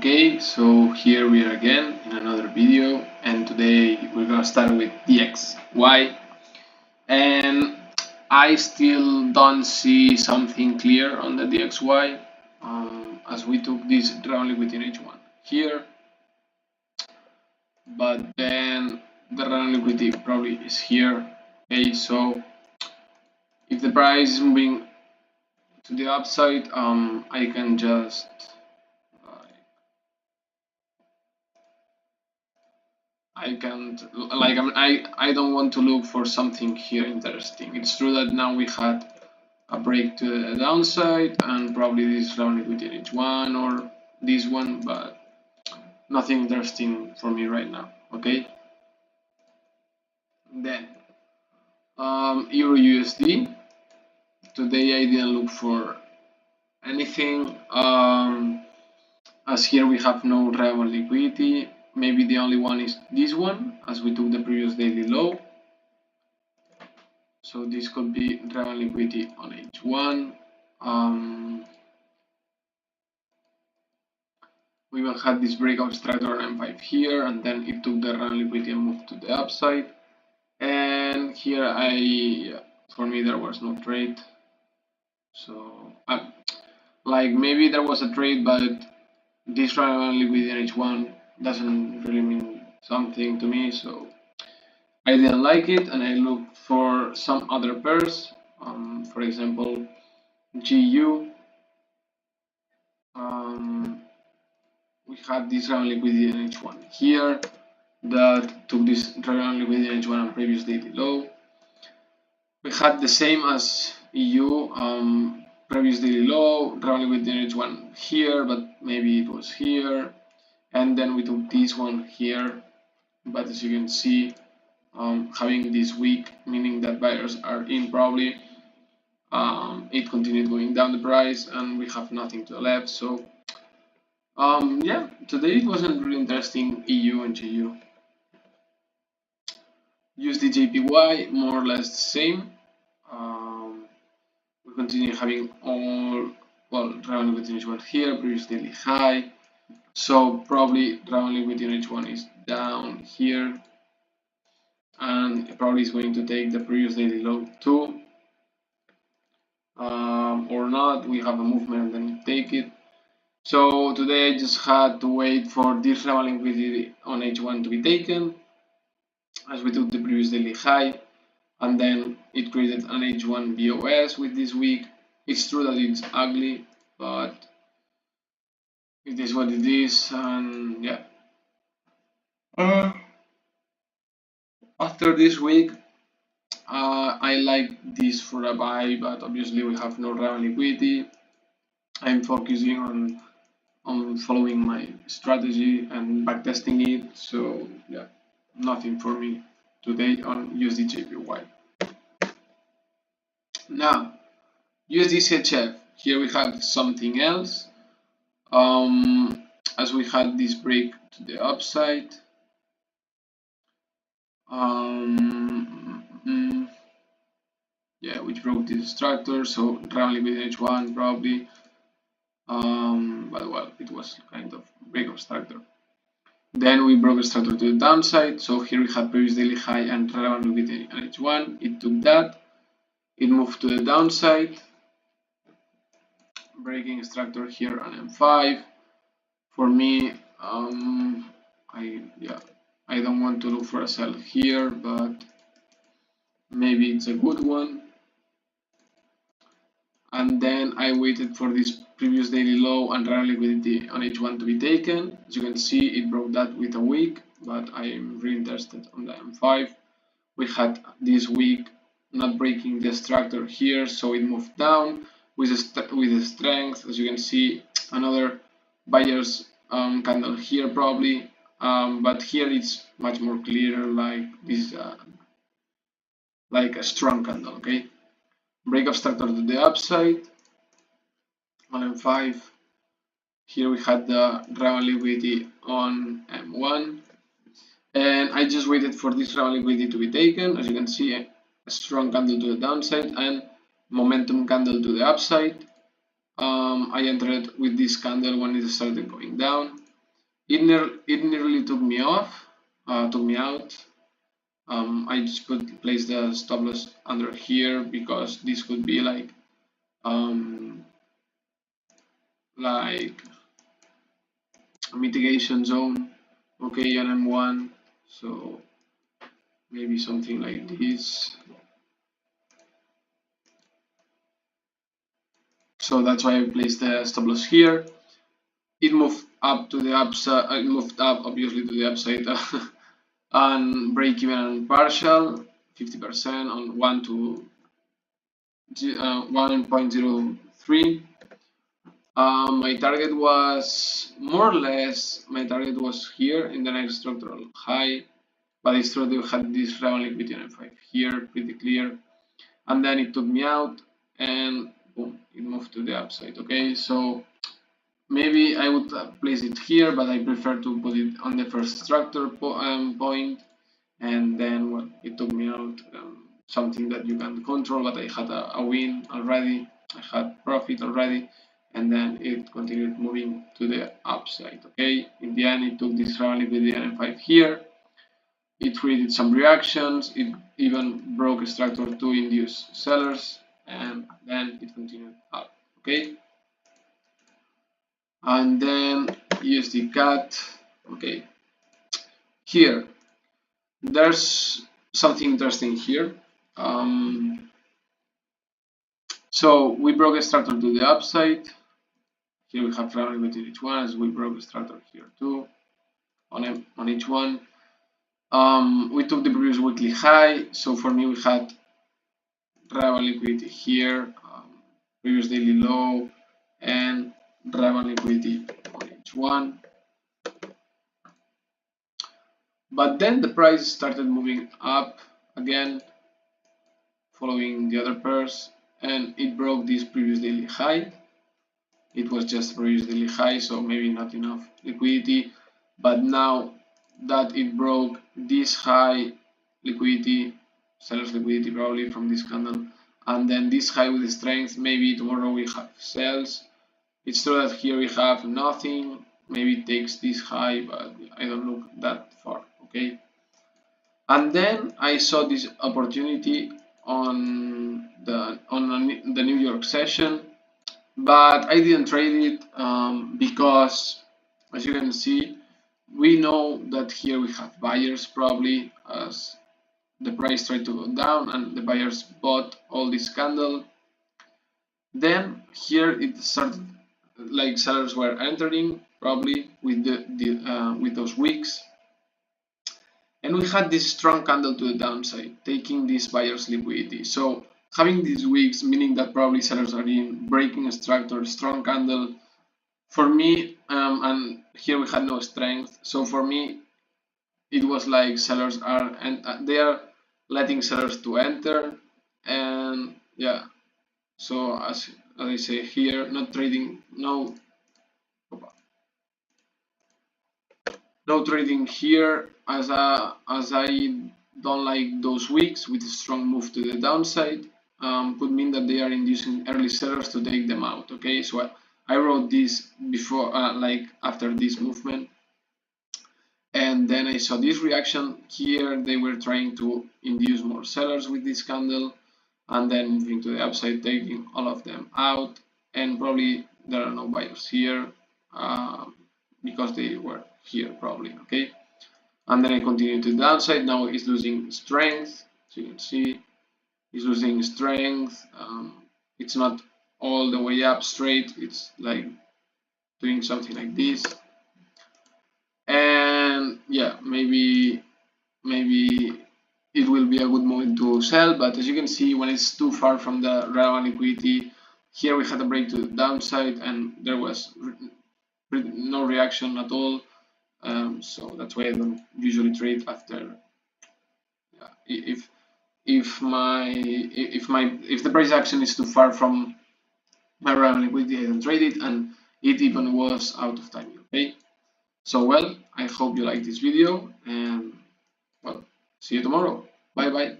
Okay, so here we are again in another video, and today we're gonna start with DXY, and I still don't see something clear on the DXY, as we took this round within H1 here, but then the run liquidity probably is here. Okay, so if the price is moving to the upside, I can just I can't like I don't want to look for something here interesting. It's true that now we had a break to the downside and probably this round within H1 or this one, but nothing interesting for me right now. Okay. Then Euro USD. Today I didn't look for anything. As here we have no rival liquidity. Maybe the only one is this one, as we took the previous daily low. So this could be rival liquidity on H1. We even had this breakout structure on M5 here, and then it took the rival liquidity and moved to the upside. And here for me there was no trade. So like maybe there was a trade, but this rival liquidity on H1 doesn't really mean something to me. So I didn't like it, and I looked for some other pairs. For example, GU. We had this round liquidity in H1 here that took this round liquidity in H1 on previous daily low. We had the same as EU, previous daily low, round liquidity in H1 here, but maybe it was here. And then we took this one here, but as you can see, having this week, meaning that buyers are in probably, it continued going down the price and we have nothing to the left. So yeah, today it wasn't really interesting. EU and GU. USD JPY, more or less the same. We continue having all, well, round within H1 here, previous daily high. So probably round within H1 is down here, and it probably is going to take the previous daily low too. Or not, we have a movement and then take it. So today I just had to wait for this level liquidity on H1 to be taken, as we took the previous daily high, and then it created an H1 BOS with this week. It's true that it's ugly, but it is what it is, and yeah. After this week, I like this for a buy, but obviously we have no real liquidity. I'm focusing on following my strategy and backtesting it, so yeah, nothing for me today on USD JPY. Now, USD CHF, here we have something else. As we had this break to the upside, yeah, which broke this structure, so roundly with H1 probably, but well, it was kind of breakout structure. Then we broke a structure to the downside, so here we had previous daily high and relevant with H1, it took that, it moved to the downside, breaking structure here on M5. For me, I don't want to look for a sell here, but maybe it's a good one. And then I waited for this previous daily low and run liquidity on H1 to be taken. As you can see, it broke that with a week, but I am really interested on the M5. We had this week not breaking the structure here, so it moved down with the strength. As you can see, another buyer's candle here probably, but here it's much more clear, like this, like a strong candle. Okay, breakout structure to the upside on M5. Here we had the round liquidity on M1, and I just waited for this round liquidity to be taken. As you can see, a strong candle to the downside and momentum candle to the upside. I entered with this candle when it started going down. it nearly took me out. I just place the stop loss under here because this could be like a mitigation zone, okay, on M1. So maybe something like this. So that's why I placed the stop loss here. It moved up to the upside. It moved up obviously to the upside and break even and partial 50% on 1.03. My target was more or less, my target was here in the next structural high, but it's true they had this round liquidity on M5 here, pretty clear, and then it took me out and boom, it moved to the upside. Okay, so maybe I would place it here, but I prefer to put it on the first structure point, and then well, it took me out. Something that you can control, but I had a win already, I had profit already, and then it continued moving to the upside. Okay, in the end it took this rally with the M5 here, it created some reactions, it even broke structure to induce sellers, and then it continued up. Okay, and then USD CAD. Okay, here there's something interesting here. So we broke a structure to the upside. Here we have rounding between each one, as we broke a structure here too on each one. We took the previous weekly high, so for me we had relevant liquidity here, previous daily low, and relevant liquidity on each one. But then the price started moving up again, following the other pairs, and it broke this previous daily high. It was just a previous daily high, so maybe not enough liquidity, but now that it broke this high liquidity, seller's liquidity probably from this candle, and then this high with strength, maybe tomorrow we have sales. It's true that here we have nothing, maybe it takes this high, but I don't look that far. Okay, and then I saw this opportunity on the New York session, but I didn't trade it because, as you can see, we know that here we have buyers probably, as the price tried to go down and the buyers bought all this candle. Then here it started like sellers were entering probably with with those wicks, and we had this strong candle to the downside, taking this buyer's liquidity. So having these wicks, meaning that probably sellers are in, breaking a structure, strong candle. For me, and here we had no strength. So for me, it was like sellers are, and they are letting sellers to enter, and yeah. So as I say here, not trading, no trading here, as I don't like those wicks with a strong move to the downside. Could mean that they are inducing early sellers to take them out. Okay, so I wrote this before, like after this movement, and then I saw this reaction here. They were trying to induce more sellers with this candle, and then moving to the upside, taking all of them out, and probably there are no buyers here because they were here probably. Okay, and then I continue to the downside. Now it's losing strength, so you can see it's losing strength. It's not all the way up straight, it's like doing something like this, and yeah, maybe it will be a good moment to sell, but as you can see, when it's too far from the relevant liquidity, here we had a break to the downside and there was no reaction at all. So that's why I don't usually trade after. If the price action is too far from my relevant liquidity, I don't trade it, and it even was out of timing. Okay, so well, I hope you like this video, and well, see you tomorrow. Bye bye.